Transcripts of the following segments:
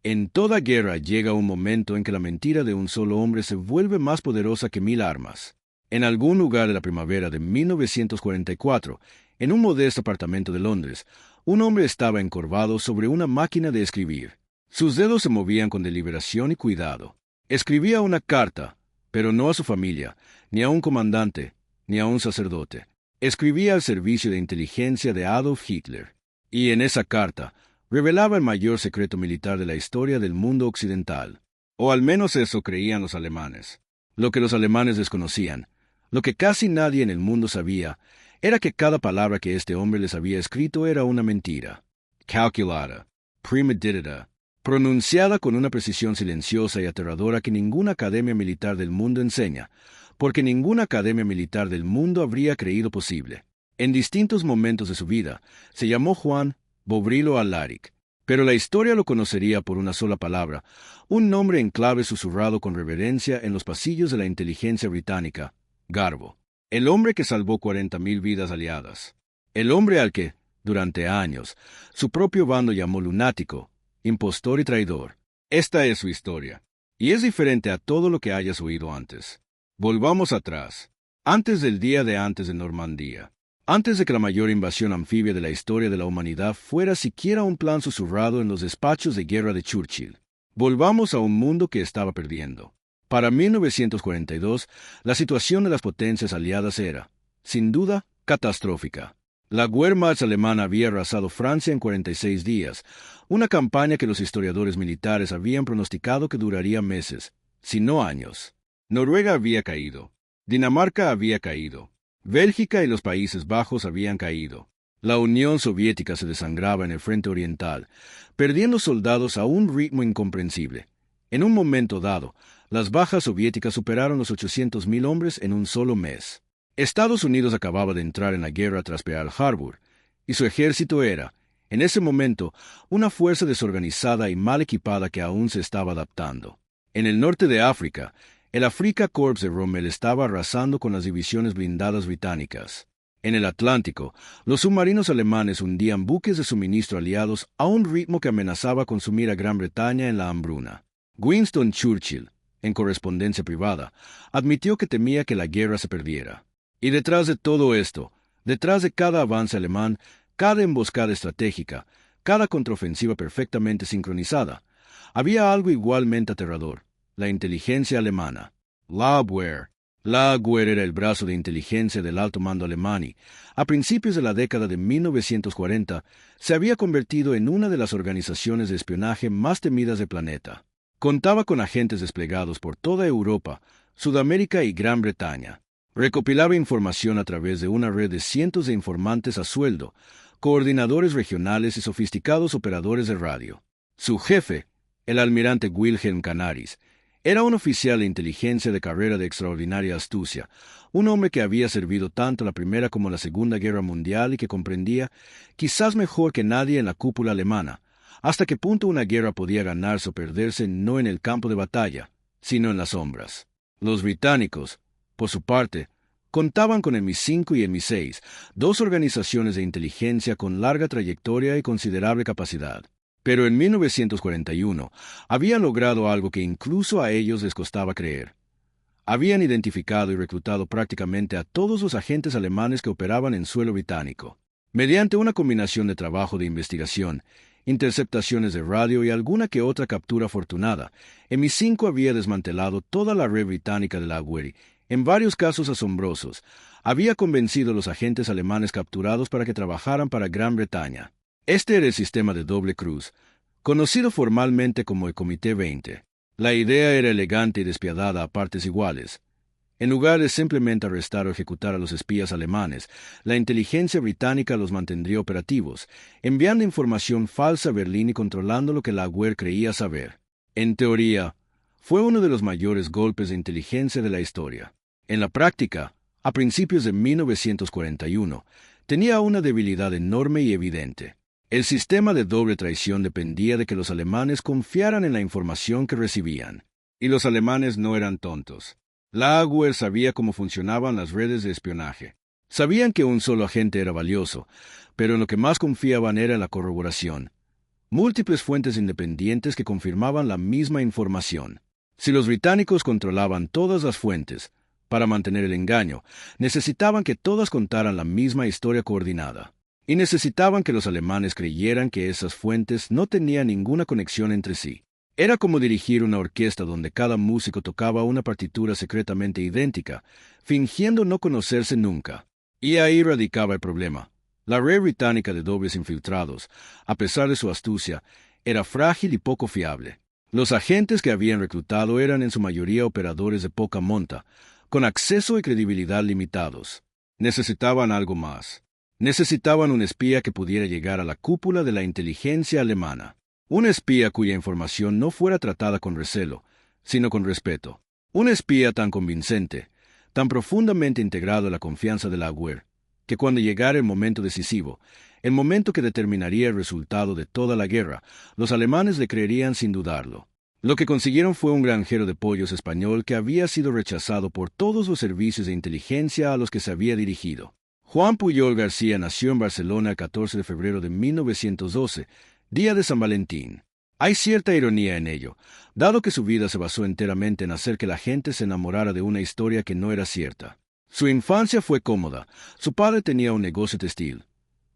En toda guerra llega un momento en que la mentira de un solo hombre se vuelve más poderosa que 1000 armas. En algún lugar de la primavera de 1944, en un modesto apartamento de Londres, un hombre estaba encorvado sobre una máquina de escribir. Sus dedos se movían con deliberación y cuidado. Escribía una carta, pero no a su familia, ni a un comandante, ni a un sacerdote. Escribía al servicio de inteligencia de Adolf Hitler. Y en esa carta revelaba el mayor secreto militar de la historia del mundo occidental. O al menos eso creían los alemanes. Lo que los alemanes desconocían, lo que casi nadie en el mundo sabía, era que cada palabra que este hombre les había escrito era una mentira. Calculada, premeditada, pronunciada con una precisión silenciosa y aterradora que ninguna academia militar del mundo enseña, porque ninguna academia militar del mundo habría creído posible. En distintos momentos de su vida, se llamó Juan Bovrilo Alaric, pero la historia lo conocería por una sola palabra, un nombre en clave susurrado con reverencia en los pasillos de la inteligencia británica: Garbo. El hombre que salvó 40.000 vidas aliadas. El hombre al que, durante años, su propio bando llamó lunático, impostor y traidor. Esta es su historia, y es diferente a todo lo que hayas oído antes. Volvamos atrás, antes del día de antes de Normandía, antes de que la mayor invasión anfibia de la historia de la humanidad fuera siquiera un plan susurrado en los despachos de guerra de Churchill. Volvamos a un mundo que estaba perdiendo. Para 1942, la situación de las potencias aliadas era, sin duda, catastrófica. La Wehrmacht alemana había arrasado Francia en 46 días, una campaña que los historiadores militares habían pronosticado que duraría meses, si no años. Noruega había caído. Dinamarca había caído. Bélgica y los Países Bajos habían caído. La Unión Soviética se desangraba en el frente oriental, perdiendo soldados a un ritmo incomprensible. En un momento dado, las bajas soviéticas superaron los 800.000 hombres en un solo mes. Estados Unidos acababa de entrar en la guerra tras Pearl Harbor, y su ejército era, en ese momento, una fuerza desorganizada y mal equipada que aún se estaba adaptando. En el norte de África, el Afrika Korps de Rommel estaba arrasando con las divisiones blindadas británicas. En el Atlántico, los submarinos alemanes hundían buques de suministro aliados a un ritmo que amenazaba consumir a Gran Bretaña en la hambruna. Winston Churchill, en correspondencia privada, admitió que temía que la guerra se perdiera. Y detrás de todo esto, detrás de cada avance alemán, cada emboscada estratégica, cada contraofensiva perfectamente sincronizada, había algo igualmente aterrador: la inteligencia alemana. La Abwehr. La Abwehr era el brazo de inteligencia del alto mando alemán y, a principios de la década de 1940, se había convertido en una de las organizaciones de espionaje más temidas del planeta. Contaba con agentes desplegados por toda Europa, Sudamérica y Gran Bretaña. Recopilaba información a través de una red de cientos de informantes a sueldo, coordinadores regionales y sofisticados operadores de radio. Su jefe, el almirante Wilhelm Canaris, era un oficial de inteligencia de carrera de extraordinaria astucia, un hombre que había servido tanto la Primera como la Segunda Guerra Mundial y que comprendía, quizás mejor que nadie en la cúpula alemana, hasta qué punto una guerra podía ganarse o perderse no en el campo de batalla, sino en las sombras. Los británicos, por su parte, contaban con el MI5 y el MI6, dos organizaciones de inteligencia con larga trayectoria y considerable capacidad. Pero en 1941 habían logrado algo que incluso a ellos les costaba creer. Habían identificado y reclutado prácticamente a todos los agentes alemanes que operaban en suelo británico. Mediante una combinación de trabajo de investigación, interceptaciones de radio y alguna que otra captura afortunada, el MI5 había desmantelado toda la red británica de la Abwehr. En varios casos asombrosos, había convencido a los agentes alemanes capturados para que trabajaran para Gran Bretaña. Este era el sistema de doble cruz, conocido formalmente como el Comité 20. La idea era elegante y despiadada a partes iguales. En lugar de simplemente arrestar o ejecutar a los espías alemanes, la inteligencia británica los mantendría operativos, enviando información falsa a Berlín y controlando lo que la Abwehr creía saber. En teoría, fue uno de los mayores golpes de inteligencia de la historia. En la práctica, a principios de 1941, tenía una debilidad enorme y evidente. El sistema de doble traición dependía de que los alemanes confiaran en la información que recibían. Y los alemanes no eran tontos. La Abwehr sabía cómo funcionaban las redes de espionaje. Sabían que un solo agente era valioso, pero en lo que más confiaban era la corroboración. múltiples fuentes independientes que confirmaban la misma información. Si los británicos controlaban todas las fuentes, para mantener el engaño, necesitaban que todas contaran la misma historia coordinada. Y necesitaban que los alemanes creyeran que esas fuentes no tenían ninguna conexión entre sí. Era como dirigir una orquesta donde cada músico tocaba una partitura secretamente idéntica, fingiendo no conocerse nunca. Y ahí radicaba el problema. La red británica de dobles infiltrados, a pesar de su astucia, era frágil y poco fiable. Los agentes que habían reclutado eran en su mayoría operadores de poca monta, con acceso y credibilidad limitados. Necesitaban algo más. Necesitaban un espía que pudiera llegar a la cúpula de la inteligencia alemana. Un espía cuya información no fuera tratada con recelo, sino con respeto. Un espía tan convincente, tan profundamente integrado a la confianza de la Abwehr, que cuando llegara el momento decisivo, el momento que determinaría el resultado de toda la guerra, los alemanes le creerían sin dudarlo. Lo que consiguieron fue un granjero de pollos español que había sido rechazado por todos los servicios de inteligencia a los que se había dirigido. Juan Pujol García nació en Barcelona el 14 de febrero de 1912, día de San Valentín. Hay cierta ironía en ello, dado que su vida se basó enteramente en hacer que la gente se enamorara de una historia que no era cierta. Su infancia fue cómoda. Su padre tenía un negocio textil,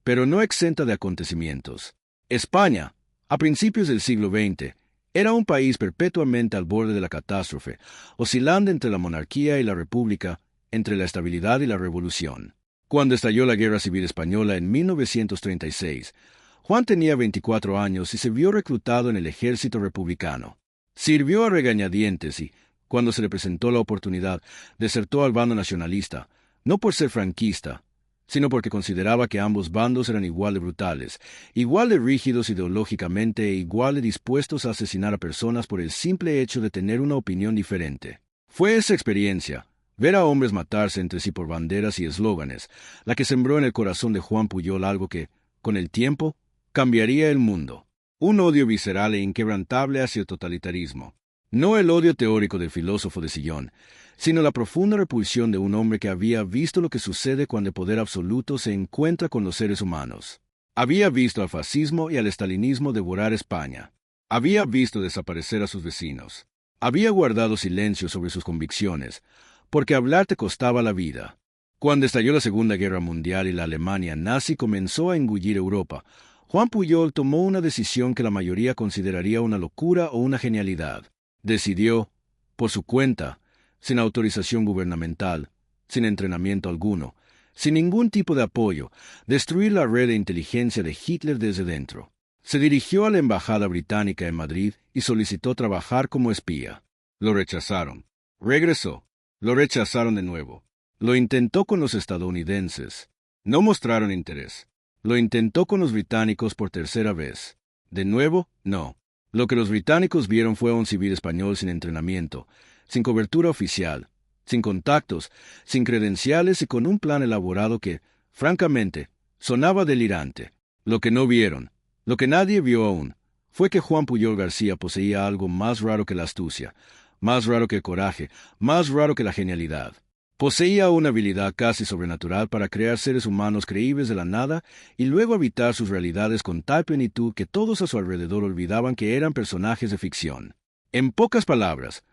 pero no exenta de acontecimientos. España, a principios del siglo XX, era un país perpetuamente al borde de la catástrofe, oscilando entre la monarquía y la república, entre la estabilidad y la revolución. Cuando estalló la Guerra Civil Española en 1936, Juan tenía 24 años y se vio reclutado en el ejército republicano. Sirvió a regañadientes y, cuando se le presentó la oportunidad, desertó al bando nacionalista, no por ser franquista, sino porque consideraba que ambos bandos eran igual de brutales, igual de rígidos ideológicamente e igual de dispuestos a asesinar a personas por el simple hecho de tener una opinión diferente. Fue esa experiencia, ver a hombres matarse entre sí por banderas y eslóganes, la que sembró en el corazón de Juan Pujol algo que, con el tiempo, cambiaría el mundo. Un odio visceral e inquebrantable hacia el totalitarismo. No el odio teórico del filósofo de sillón, sino la profunda repulsión de un hombre que había visto lo que sucede cuando el poder absoluto se encuentra con los seres humanos. Había visto al fascismo y al estalinismo devorar España. Había visto desaparecer a sus vecinos. Había guardado silencio sobre sus convicciones, porque hablar te costaba la vida. Cuando estalló la Segunda Guerra Mundial y la Alemania nazi comenzó a engullir Europa, Juan Pujol tomó una decisión que la mayoría consideraría una locura o una genialidad. Decidió, por su cuenta, sin autorización gubernamental, sin entrenamiento alguno, sin ningún tipo de apoyo, destruir la red de inteligencia de Hitler desde dentro. Se dirigió a la embajada británica en Madrid y solicitó trabajar como espía. Lo rechazaron. Regresó. Lo rechazaron de nuevo. Lo intentó con los estadounidenses. No mostraron interés. Lo intentó con los británicos por tercera vez. De nuevo, no. Lo que los británicos vieron fue a un civil español sin entrenamiento, sin cobertura oficial, sin contactos, sin credenciales y con un plan elaborado que, francamente, sonaba delirante. Lo que no vieron, lo que nadie vio aún, fue que Juan Pujol García poseía algo más raro que la astucia, más raro que el coraje, más raro que la genialidad. Poseía una habilidad casi sobrenatural para crear seres humanos creíbles de la nada y luego habitar sus realidades con tal plenitud que todos a su alrededor olvidaban que eran personajes de ficción. En pocas palabras,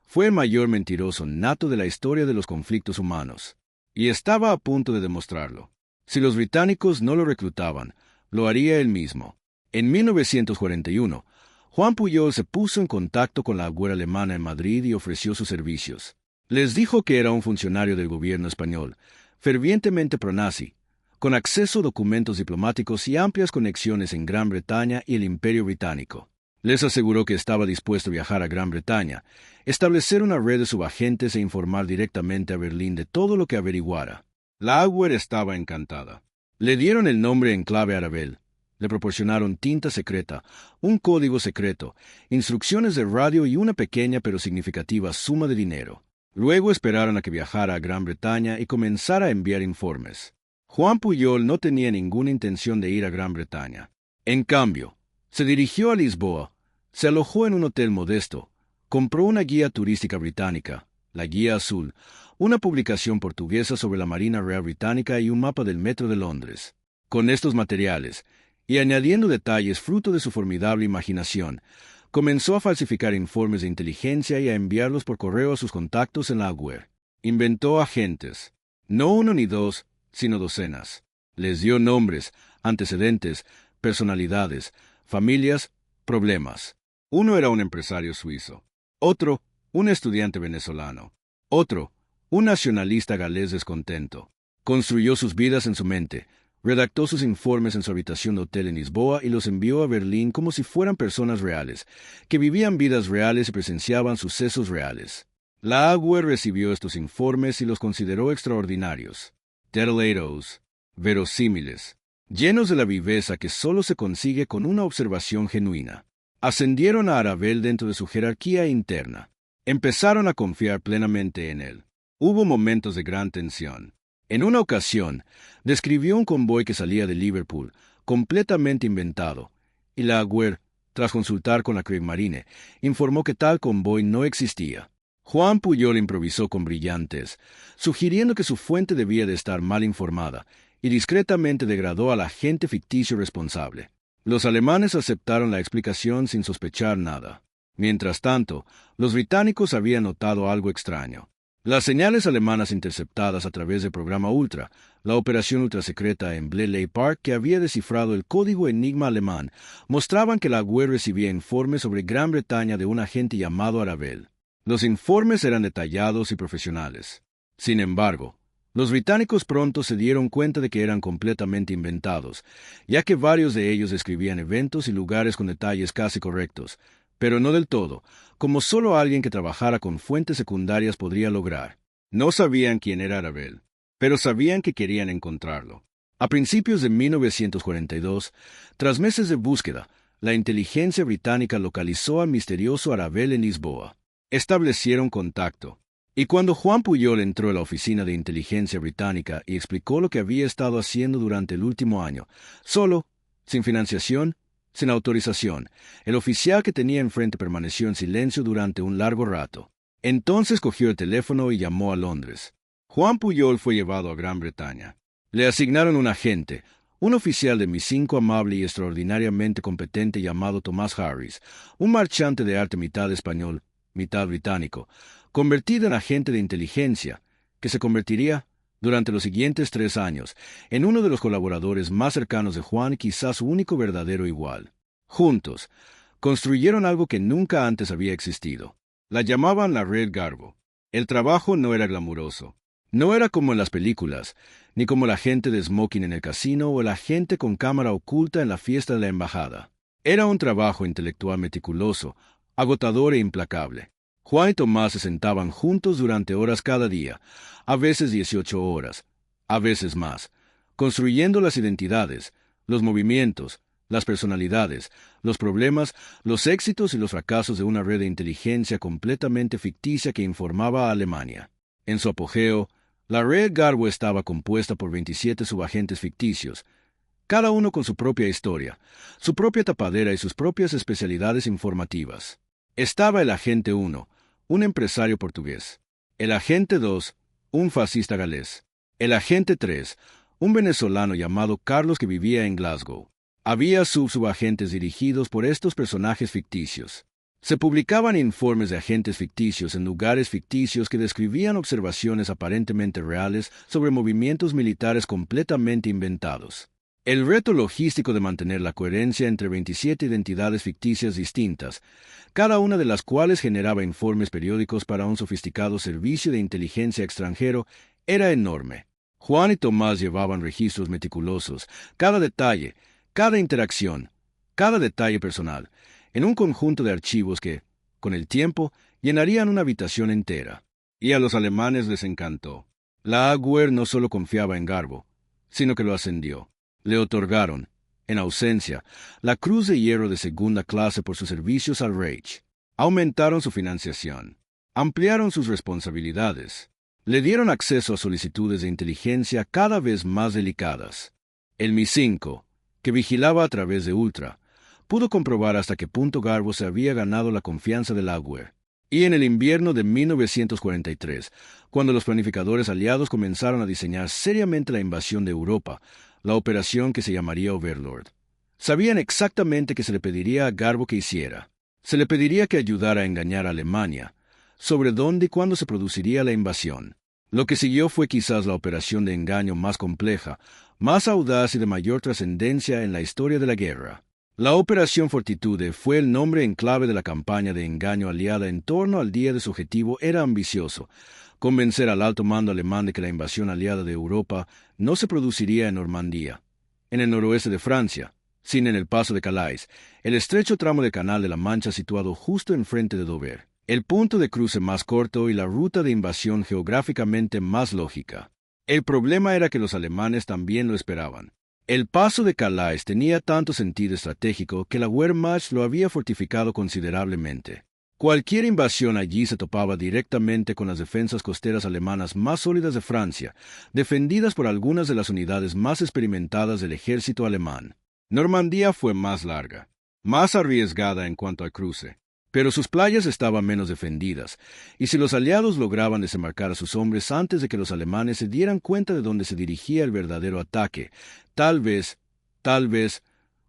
fue el mayor mentiroso nato de la historia de los conflictos humanos. Y estaba a punto de demostrarlo. Si los británicos no lo reclutaban, lo haría él mismo. En 1941, Juan Pujol se puso en contacto con la Abwehr alemana en Madrid y ofreció sus servicios. Les dijo que era un funcionario del gobierno español, fervientemente pronazi, con acceso a documentos diplomáticos y amplias conexiones en Gran Bretaña y el Imperio Británico. Les aseguró que estaba dispuesto a viajar a Gran Bretaña, establecer una red de subagentes e informar directamente a Berlín de todo lo que averiguara. La Abwehr estaba encantada. Le dieron el nombre en clave Arabel. Le proporcionaron tinta secreta, un código secreto, instrucciones de radio y una pequeña pero significativa suma de dinero. Luego esperaron a que viajara a Gran Bretaña y comenzara a enviar informes. Juan Pujol no tenía ninguna intención de ir a Gran Bretaña. En cambio, se dirigió a Lisboa, se alojó en un hotel modesto, compró una guía turística británica, la Guía Azul, una publicación portuguesa sobre la Marina Real Británica y un mapa del metro de Londres. Con estos materiales, y añadiendo detalles fruto de su formidable imaginación, comenzó a falsificar informes de inteligencia y a enviarlos por correo a sus contactos en la UR. Inventó agentes, no uno ni dos, sino docenas. Les dio nombres, antecedentes, personalidades, familias, problemas. Uno era un empresario suizo, otro, un estudiante venezolano, otro, un nacionalista galés descontento. Construyó sus vidas en su mente, redactó sus informes en su habitación de hotel en Lisboa y los envió a Berlín como si fueran personas reales, que vivían vidas reales y presenciaban sucesos reales. La AGUE recibió estos informes y los consideró extraordinarios, detallados, verosímiles, llenos de la viveza que solo se consigue con una observación genuina. Ascendieron a Arabel dentro de su jerarquía interna. Empezaron a confiar plenamente en él. Hubo momentos de gran tensión. En una ocasión, describió un convoy que salía de Liverpool, completamente inventado, y la AGUE, tras consultar con la Kriegsmarine, informó que tal convoy no existía. Juan Pujol improvisó con brillantez, sugiriendo que su fuente debía de estar mal informada, y discretamente degradó al agente ficticio responsable. Los alemanes aceptaron la explicación sin sospechar nada. Mientras tanto, los británicos habían notado algo extraño. Las señales alemanas interceptadas a través del programa Ultra, la operación ultrasecreta en Bletchley Park que había descifrado el código enigma alemán, mostraban que la AGUE recibía informes sobre Gran Bretaña de un agente llamado Arabel. Los informes eran detallados y profesionales. Sin embargo, los británicos pronto se dieron cuenta de que eran completamente inventados, ya que varios de ellos describían eventos y lugares con detalles casi correctos, pero no del todo, como solo alguien que trabajara con fuentes secundarias podría lograr. No sabían quién era Arabel, pero sabían que querían encontrarlo. A principios de 1942, tras meses de búsqueda, la inteligencia británica localizó al misterioso Arabel en Lisboa. Establecieron contacto. Y cuando Juan Pujol entró a la oficina de inteligencia británica y explicó lo que había estado haciendo durante el último año, solo, sin financiación, sin autorización, el oficial que tenía enfrente permaneció en silencio durante un largo rato. Entonces cogió el teléfono y llamó a Londres. Juan Pujol fue llevado a Gran Bretaña. Le asignaron un agente, un oficial de Mi-5 amable y extraordinariamente competente llamado Tomás Harris, un marchante de arte mitad español, mitad británico, convertido en agente de inteligencia, que se convertiría, durante los siguientes 3 años, en uno de los colaboradores más cercanos de Juan y quizás su único verdadero igual. Juntos, construyeron algo que nunca antes había existido. La llamaban la Red Garbo. El trabajo no era glamuroso. No era como en las películas, ni como la gente de smoking en el casino o la gente con cámara oculta en la fiesta de la embajada. Era un trabajo intelectual meticuloso, agotador e implacable. Juan y Tomás se sentaban juntos durante horas cada día, a veces 18 horas, a veces más, construyendo las identidades, los movimientos, las personalidades, los problemas, los éxitos y los fracasos de una red de inteligencia completamente ficticia que informaba a Alemania. En su apogeo, la red Garbo estaba compuesta por 27 subagentes ficticios, cada uno con su propia historia, su propia tapadera y sus propias especialidades informativas. Estaba el agente 1, un empresario portugués; el agente 2, un fascista galés; el agente 3, un venezolano llamado Carlos que vivía en Glasgow. Había subagentes dirigidos por estos personajes ficticios. Se publicaban informes de agentes ficticios en lugares ficticios que describían observaciones aparentemente reales sobre movimientos militares completamente inventados. El reto logístico de mantener la coherencia entre 27 identidades ficticias distintas, cada una de las cuales generaba informes periódicos para un sofisticado servicio de inteligencia extranjero, era enorme. Juan y Tomás llevaban registros meticulosos, cada detalle, cada interacción, cada detalle personal, en un conjunto de archivos que, con el tiempo, llenarían una habitación entera. Y a los alemanes les encantó. La AGUE no solo confiaba en Garbo, sino que lo ascendió. Le otorgaron, en ausencia, la Cruz de Hierro de segunda clase por sus servicios al Reich. Aumentaron su financiación. Ampliaron sus responsabilidades. Le dieron acceso a solicitudes de inteligencia cada vez más delicadas. El Mi-5, que vigilaba a través de Ultra, pudo comprobar hasta qué punto Garbo se había ganado la confianza de la AGUE. Y en el invierno de 1943, cuando los planificadores aliados comenzaron a diseñar seriamente la invasión de Europa, la operación que se llamaría Overlord, Sabían exactamente que se le pediría a Garbo que hiciera. Se le pediría que ayudara a engañar a Alemania sobre dónde y cuándo se produciría la invasión. Lo que siguió fue quizás la operación de engaño más compleja, más audaz y de mayor trascendencia en la historia de la guerra. La Operación Fortitude fue el nombre en clave de la campaña de engaño aliada en torno al día de su objetivo era ambicioso: convencer al alto mando alemán de que la invasión aliada de Europa no se produciría en Normandía, en el noroeste de Francia, sino en el Paso de Calais, el estrecho tramo del Canal de la Mancha situado justo enfrente de Dover, el punto de cruce más corto y la ruta de invasión geográficamente más lógica. El problema era que los alemanes también lo esperaban. El Paso de Calais tenía tanto sentido estratégico que la Wehrmacht lo había fortificado considerablemente. Cualquier invasión allí se topaba directamente con las defensas costeras alemanas más sólidas de Francia, defendidas por algunas de las unidades más experimentadas del ejército alemán. Normandía fue más larga, más arriesgada en cuanto al cruce, pero sus playas estaban menos defendidas, y si los aliados lograban desembarcar a sus hombres antes de que los alemanes se dieran cuenta de dónde se dirigía el verdadero ataque, tal vez,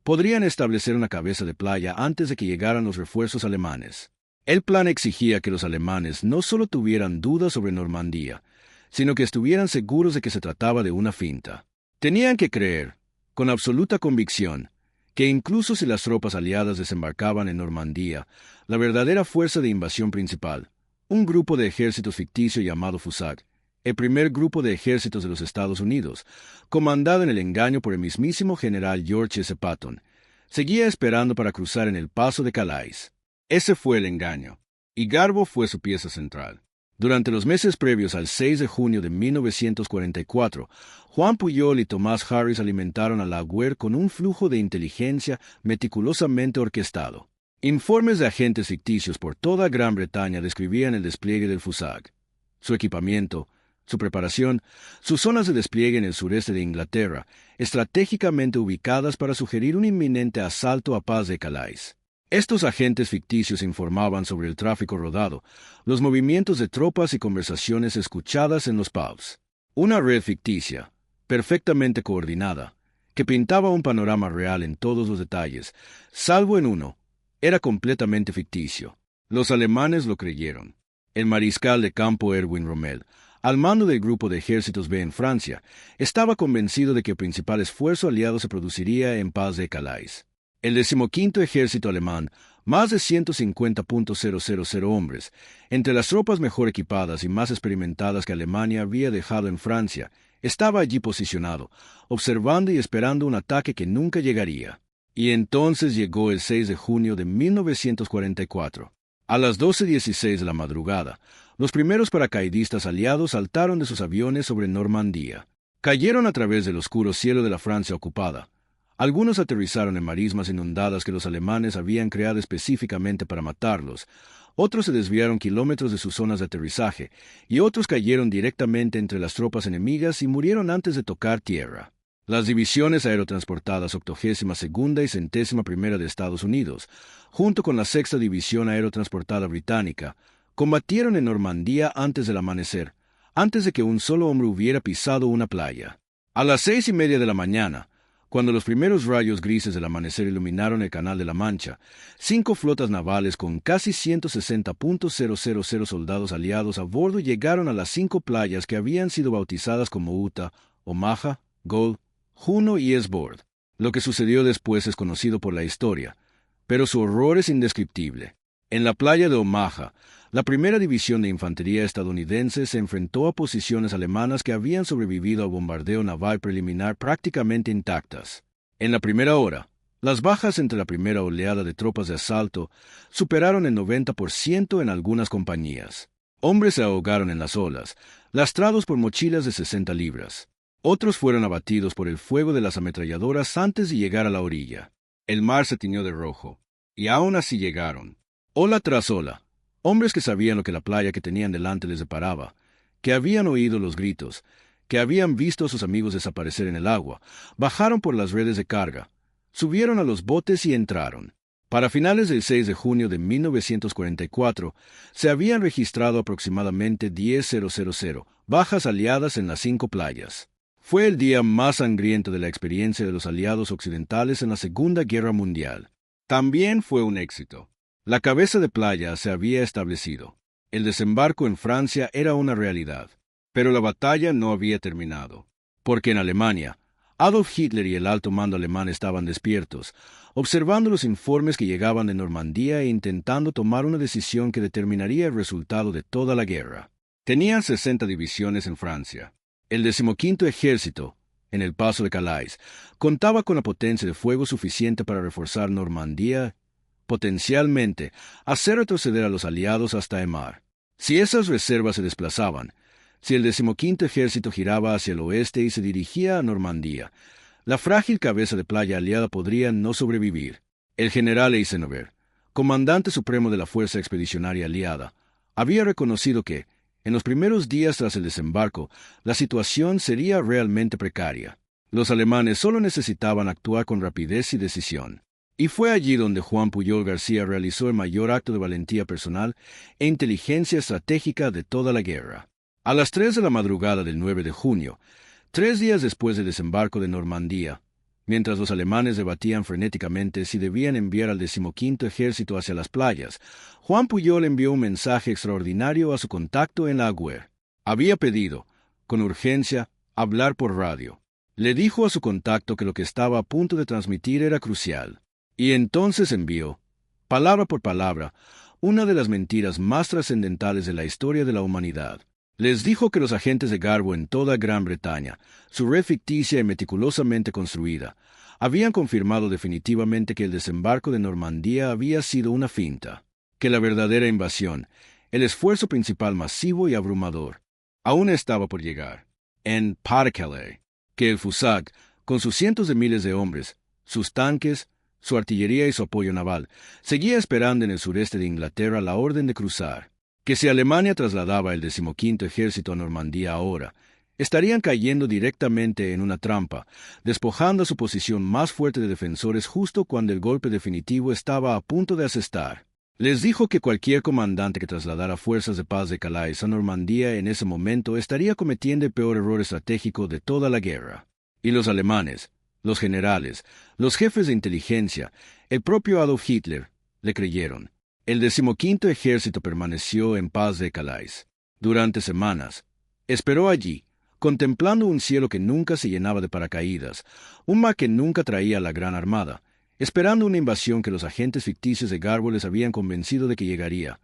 podrían establecer una cabeza de playa antes de que llegaran los refuerzos alemanes. El plan exigía que los alemanes no solo tuvieran dudas sobre Normandía, sino que estuvieran seguros de que se trataba de una finta. Tenían que creer, con absoluta convicción, que incluso si las tropas aliadas desembarcaban en Normandía, la verdadera fuerza de invasión principal, un grupo de ejércitos ficticio llamado FUSAG, el primer grupo de ejércitos de los Estados Unidos, comandado en el engaño por el mismísimo general George S. Patton, seguía esperando para cruzar en el Paso de Calais. Ese fue el engaño, y Garbo fue su pieza central. Durante los meses previos al 6 de junio de 1944, Juan Pujol y Tomás Harris alimentaron a la GUER con un flujo de inteligencia meticulosamente orquestado. Informes de agentes ficticios por toda Gran Bretaña describían el despliegue del FUSAG, su equipamiento, su preparación, sus zonas de despliegue en el sureste de Inglaterra, estratégicamente ubicadas para sugerir un inminente asalto a Pas de Calais. Estos agentes ficticios informaban sobre el tráfico rodado, los movimientos de tropas y conversaciones escuchadas en los pubs. Una red ficticia, perfectamente coordinada, que pintaba un panorama real en todos los detalles, salvo en uno: era completamente ficticio. Los alemanes lo creyeron. El mariscal de campo Erwin Rommel, al mando del Grupo de Ejércitos B en Francia, estaba convencido de que el principal esfuerzo aliado se produciría en Pas de Calais. El 15º Ejército alemán, más de 150.000 hombres, entre las tropas mejor equipadas y más experimentadas que Alemania había dejado en Francia, estaba allí posicionado, observando y esperando un ataque que nunca llegaría. Y entonces llegó el 6 de junio de 1944. A las 12:16 de la madrugada, los primeros paracaidistas aliados saltaron de sus aviones sobre Normandía. Cayeron a través del oscuro cielo de la Francia ocupada. Algunos aterrizaron en marismas inundadas que los alemanes habían creado específicamente para matarlos, otros se desviaron kilómetros de sus zonas de aterrizaje, y otros cayeron directamente entre las tropas enemigas y murieron antes de tocar tierra. Las divisiones aerotransportadas 82ª y 101ª de Estados Unidos, junto con la 6ª División Aerotransportada Británica, combatieron en Normandía antes del amanecer, antes de que un solo hombre hubiera pisado una playa. A las 6:30 de la mañana, cuando los primeros rayos grises del amanecer iluminaron el Canal de la Mancha, 5 flotas navales con casi 160.000 soldados aliados a bordo llegaron a las 5 playas que habían sido bautizadas como Utah, Omaha, Gull, Juno y Esbord. Lo que sucedió después es conocido por la historia, pero su horror es indescriptible. En la playa de Omaha, la primera división de infantería estadounidense se enfrentó a posiciones alemanas que habían sobrevivido al bombardeo naval preliminar prácticamente intactas. En la primera hora, las bajas entre la primera oleada de tropas de asalto superaron el 90% en algunas compañías. Hombres se ahogaron en las olas, lastrados por mochilas de 60 libras. Otros fueron abatidos por el fuego de las ametralladoras antes de llegar a la orilla. El mar se tiñó de rojo, y aún así llegaron. Ola tras ola, hombres que sabían lo que la playa que tenían delante les deparaba, que habían oído los gritos, que habían visto a sus amigos desaparecer en el agua, bajaron por las redes de carga, subieron a los botes y entraron. Para finales del 6 de junio de 1944, se habían registrado aproximadamente 10.000 bajas aliadas en las 5 playas. Fue el día más sangriento de la experiencia de los aliados occidentales en la Segunda Guerra Mundial. También fue un éxito. La cabeza de playa se había establecido. El desembarco en Francia era una realidad. Pero la batalla no había terminado. Porque en Alemania, Adolf Hitler y el alto mando alemán estaban despiertos, observando los informes que llegaban de Normandía e intentando tomar una decisión que determinaría el resultado de toda la guerra. Tenían 60 divisiones en Francia. El 15º Ejército, en el Paso de Calais, contaba con la potencia de fuego suficiente para reforzar Normandía, potencialmente hacer retroceder a los aliados hasta Emar. Si esas reservas se desplazaban, si el 15º Ejército giraba hacia el oeste y se dirigía a Normandía, la frágil cabeza de playa aliada podría no sobrevivir. El general Eisenhower, comandante supremo de la Fuerza Expedicionaria Aliada, había reconocido que, en los primeros días tras el desembarco, la situación sería realmente precaria. Los alemanes solo necesitaban actuar con rapidez y decisión. Y fue allí donde Juan Pujol García realizó el mayor acto de valentía personal e inteligencia estratégica de toda la guerra. A las 3 de la madrugada del 9 de junio, 3 días después del desembarco de Normandía, mientras los alemanes debatían frenéticamente si debían enviar al 15º Ejército hacia las playas, Juan Pujol envió un mensaje extraordinario a su contacto en la Agüer. Había pedido, con urgencia, hablar por radio. Le dijo a su contacto que lo que estaba a punto de transmitir era crucial. Y entonces envió, palabra por palabra, una de las mentiras más trascendentales de la historia de la humanidad. Les dijo que los agentes de Garbo en toda Gran Bretaña, su red ficticia y meticulosamente construida, habían confirmado definitivamente que el desembarco de Normandía había sido una finta, que la verdadera invasión, el esfuerzo principal masivo y abrumador, aún estaba por llegar, en Pas-de-Calais, que el FUSAC, con sus cientos de miles de hombres, sus tanques, su artillería y su apoyo naval, seguía esperando en el sureste de Inglaterra la orden de cruzar, que si Alemania trasladaba el 15º Ejército a Normandía ahora, estarían cayendo directamente en una trampa, despojando a su posición más fuerte de defensores justo cuando el golpe definitivo estaba a punto de asestar. Les dijo que cualquier comandante que trasladara fuerzas de paz de Calais a Normandía en ese momento estaría cometiendo el peor error estratégico de toda la guerra. Y los alemanes, los generales, los jefes de inteligencia, el propio Adolf Hitler, le creyeron. El 15º Ejército permaneció en Pas de Calais. Durante semanas, esperó allí, contemplando un cielo que nunca se llenaba de paracaídas, un mar que nunca traía la Gran Armada, esperando una invasión que los agentes ficticios de Garbo les habían convencido de que llegaría,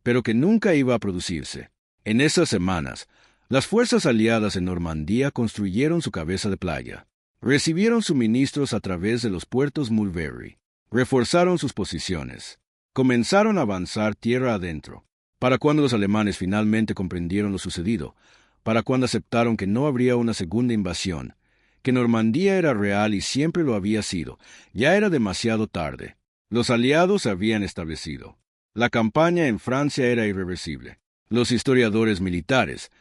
pero que nunca iba a producirse. En esas semanas, las fuerzas aliadas en Normandía construyeron su cabeza de playa. Recibieron suministros a través de los puertos Mulberry. Reforzaron sus posiciones. Comenzaron a avanzar tierra adentro. Para cuando los alemanes finalmente comprendieron lo sucedido, para cuando aceptaron que no habría una segunda invasión, que Normandía era real y siempre lo había sido, ya era demasiado tarde. Los aliados se habían establecido. La campaña en Francia era irreversible. Los historiadores militares,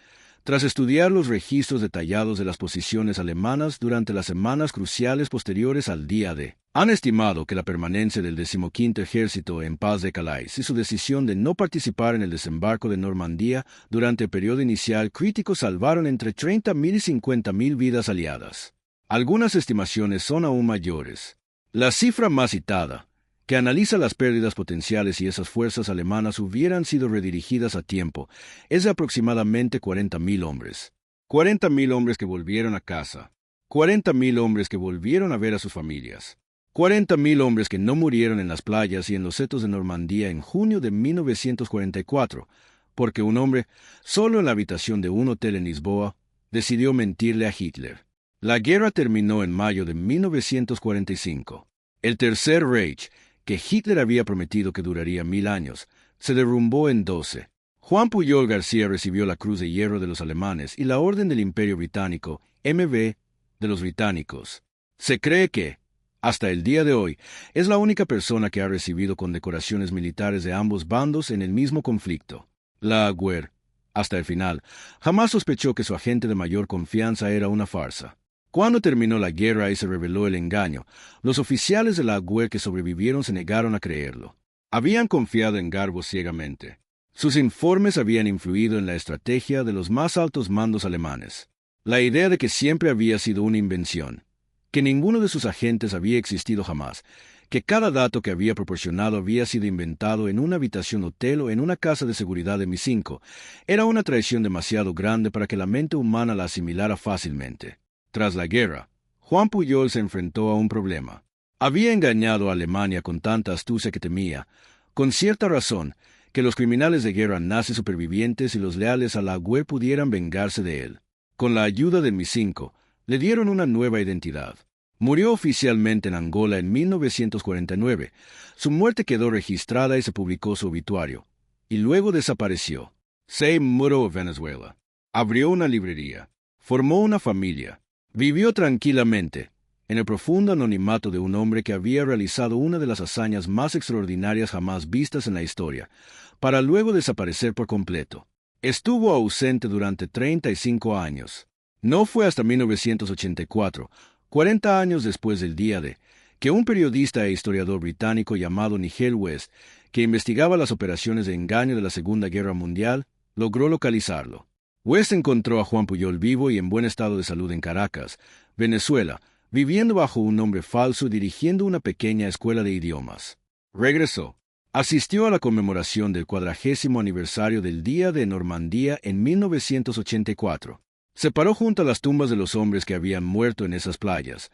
tras estudiar los registros detallados de las posiciones alemanas durante las semanas cruciales posteriores al día D, han estimado que la permanencia del 15º Ejército en Pas de Calais y su decisión de no participar en el desembarco de Normandía durante el periodo inicial crítico salvaron entre 30.000 y 50.000 vidas aliadas. Algunas estimaciones son aún mayores. La cifra más citada, que analiza las pérdidas potenciales si esas fuerzas alemanas hubieran sido redirigidas a tiempo, es de aproximadamente 40.000 hombres. 40.000 hombres que volvieron a casa. 40.000 hombres que volvieron a ver a sus familias. 40.000 hombres que no murieron en las playas y en los setos de Normandía en junio de 1944, porque un hombre, solo en la habitación de un hotel en Lisboa, decidió mentirle a Hitler. La guerra terminó en mayo de 1945. El Tercer Reich, que Hitler había prometido que duraría 1000 años, se derrumbó en 12. Juan Pujol García recibió la Cruz de Hierro de los alemanes y la Orden del Imperio Británico, MB, de los británicos. Se cree que, hasta el día de hoy, es la única persona que ha recibido condecoraciones militares de ambos bandos en el mismo conflicto. La Agüer, hasta el final, jamás sospechó que su agente de mayor confianza era una farsa. Cuando terminó la guerra y se reveló el engaño, los oficiales de la Agüer que sobrevivieron se negaron a creerlo. Habían confiado en Garbo ciegamente. Sus informes habían influido en la estrategia de los más altos mandos alemanes. La idea de que siempre había sido una invención, que ninguno de sus agentes había existido jamás, que cada dato que había proporcionado había sido inventado en una habitación hotel o en una casa de seguridad de Mi-5, era una traición demasiado grande para que la mente humana la asimilara fácilmente. Tras la guerra, Juan Pujol se enfrentó a un problema. Había engañado a Alemania con tanta astucia que temía, con cierta razón, que los criminales de guerra nazis supervivientes y los leales a la UE pudieran vengarse de él. Con la ayuda de Mi-5, le dieron una nueva identidad. Murió oficialmente en Angola en 1949. Su muerte quedó registrada y se publicó su obituario. Y luego desapareció. Se mudó a Venezuela. Abrió una librería. Formó una familia. Vivió tranquilamente, en el profundo anonimato de un hombre que había realizado una de las hazañas más extraordinarias jamás vistas en la historia, para luego desaparecer por completo. Estuvo ausente durante 35 años. No fue hasta 1984, 40 años después del día D, que un periodista e historiador británico llamado Nigel West, que investigaba las operaciones de engaño de la Segunda Guerra Mundial, logró localizarlo. West encontró a Juan Pujol vivo y en buen estado de salud en Caracas, Venezuela, viviendo bajo un nombre falso y dirigiendo una pequeña escuela de idiomas. Regresó. Asistió a la conmemoración del 40º aniversario del Día de Normandía en 1984. Se paró junto a las tumbas de los hombres que habían muerto en esas playas,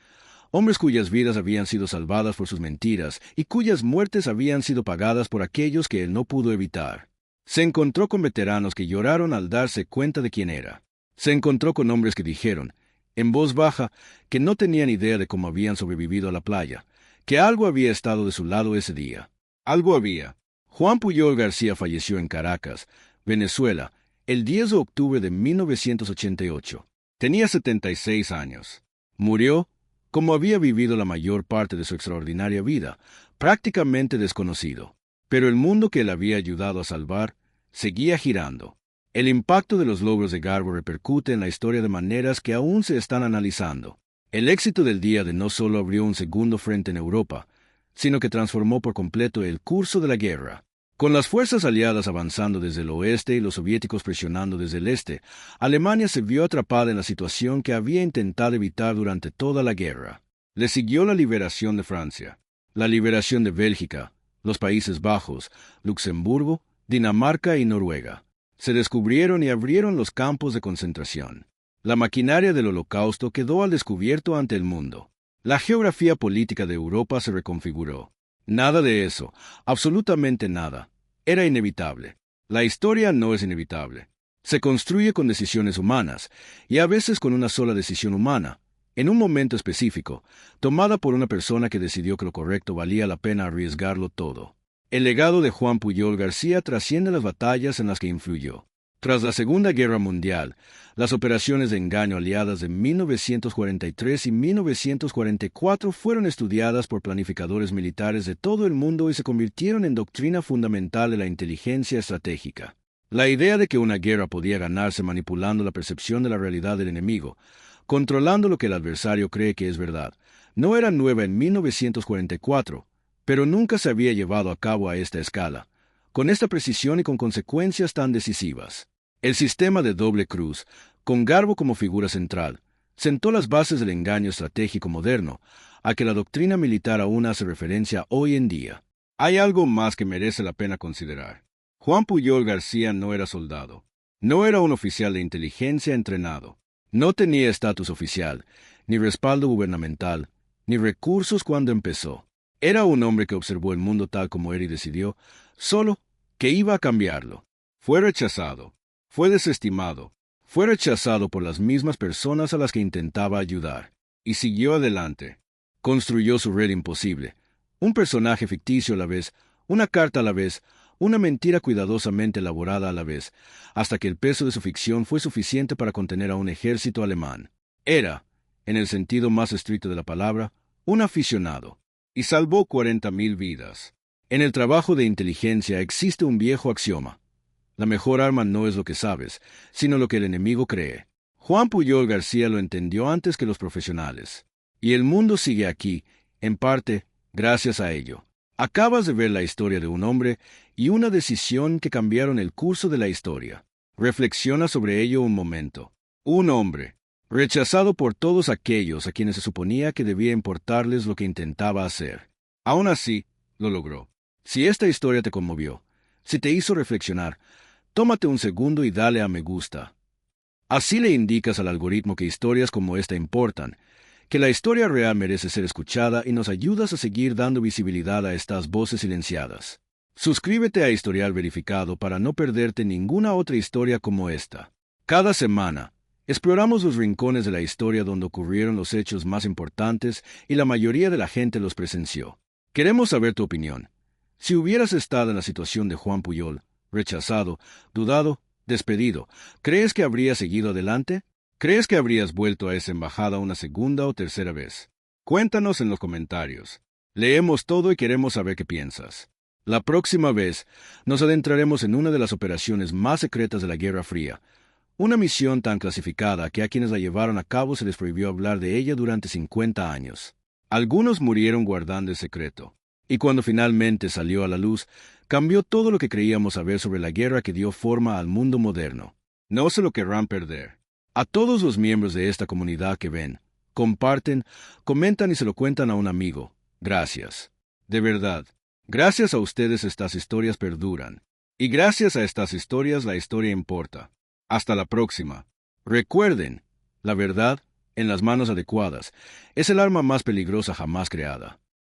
hombres cuyas vidas habían sido salvadas por sus mentiras y cuyas muertes habían sido pagadas por aquellos que él no pudo evitar. Se encontró con veteranos que lloraron al darse cuenta de quién era. Se encontró con hombres que dijeron, en voz baja, que no tenían idea de cómo habían sobrevivido a la playa, que algo había estado de su lado ese día. Algo había. Juan Pujol García falleció en Caracas, Venezuela, el 10 de octubre de 1988. Tenía 76 años. Murió, como había vivido la mayor parte de su extraordinaria vida, prácticamente desconocido. Pero el mundo que él había ayudado a salvar seguía girando. El impacto de los logros de Garbo repercute en la historia de maneras que aún se están analizando. El éxito del día D no solo abrió un segundo frente en Europa, sino que transformó por completo el curso de la guerra. Con las fuerzas aliadas avanzando desde el oeste y los soviéticos presionando desde el este, Alemania se vio atrapada en la situación que había intentado evitar durante toda la guerra. Le siguió la liberación de Francia, la liberación de Bélgica, los Países Bajos, Luxemburgo, Dinamarca y Noruega. Se descubrieron y abrieron los campos de concentración. La maquinaria del Holocausto quedó al descubierto ante el mundo. La geografía política de Europa se reconfiguró. Nada de eso, absolutamente nada, era inevitable. La historia no es inevitable. Se construye con decisiones humanas, y a veces con una sola decisión humana, en un momento específico, tomada por una persona que decidió que lo correcto valía la pena arriesgarlo todo. El legado de Juan Pujol García trasciende las batallas en las que influyó. Tras la Segunda Guerra Mundial, las operaciones de engaño aliadas de 1943 y 1944 fueron estudiadas por planificadores militares de todo el mundo y se convirtieron en doctrina fundamental de la inteligencia estratégica. La idea de que una guerra podía ganarse manipulando la percepción de la realidad del enemigo, controlando lo que el adversario cree que es verdad, no era nueva en 1944, pero nunca se había llevado a cabo a esta escala, con esta precisión y con consecuencias tan decisivas. El sistema de doble cruz, con Garbo como figura central, sentó las bases del engaño estratégico moderno, a que la doctrina militar aún hace referencia hoy en día. Hay algo más que merece la pena considerar. Juan Pujol García no era soldado, no era un oficial de inteligencia entrenado, no tenía estatus oficial, ni respaldo gubernamental, ni recursos cuando empezó. Era un hombre que observó el mundo tal como era y decidió, solo, que iba a cambiarlo. Fue rechazado, fue desestimado, fue rechazado por las mismas personas a las que intentaba ayudar, y siguió adelante. Construyó su red imposible, un personaje ficticio a la vez, una carta a la vez, una mentira cuidadosamente elaborada a la vez, hasta que el peso de su ficción fue suficiente para contener a un ejército alemán. Era, en el sentido más estricto de la palabra, un aficionado, y salvó 40.000 vidas. En el trabajo de inteligencia existe un viejo axioma. La mejor arma no es lo que sabes, sino lo que el enemigo cree. Juan Pujol García lo entendió antes que los profesionales. Y el mundo sigue aquí, en parte, gracias a ello. Acabas de ver la historia de un hombre y una decisión que cambiaron el curso de la historia. Reflexiona sobre ello un momento. Un hombre, rechazado por todos aquellos a quienes se suponía que debía importarles lo que intentaba hacer. Aún así, lo logró. Si esta historia te conmovió, si te hizo reflexionar, tómate un segundo y dale a me gusta. Así le indicas al algoritmo que historias como esta importan, que la historia real merece ser escuchada y nos ayudas a seguir dando visibilidad a estas voces silenciadas. Suscríbete a Historial Verificado para no perderte ninguna otra historia como esta. Cada semana, exploramos los rincones de la historia donde ocurrieron los hechos más importantes y la mayoría de la gente los presenció. Queremos saber tu opinión. Si hubieras estado en la situación de Juan Puyol, rechazado, dudado, despedido, ¿crees que habrías seguido adelante? ¿Crees que habrías vuelto a esa embajada una segunda o tercera vez? Cuéntanos en los comentarios. Leemos todo y queremos saber qué piensas. La próxima vez nos adentraremos en una de las operaciones más secretas de la Guerra Fría, una misión tan clasificada que a quienes la llevaron a cabo se les prohibió hablar de ella durante 50 años. Algunos murieron guardando el secreto, y cuando finalmente salió a la luz, cambió todo lo que creíamos saber sobre la guerra que dio forma al mundo moderno. No se lo querrán perder. A todos los miembros de esta comunidad que ven, comparten, comentan y se lo cuentan a un amigo, gracias. De verdad, gracias a ustedes estas historias perduran. Y gracias a estas historias la historia importa. Hasta la próxima. Recuerden, la verdad, en las manos adecuadas, es el arma más peligrosa jamás creada.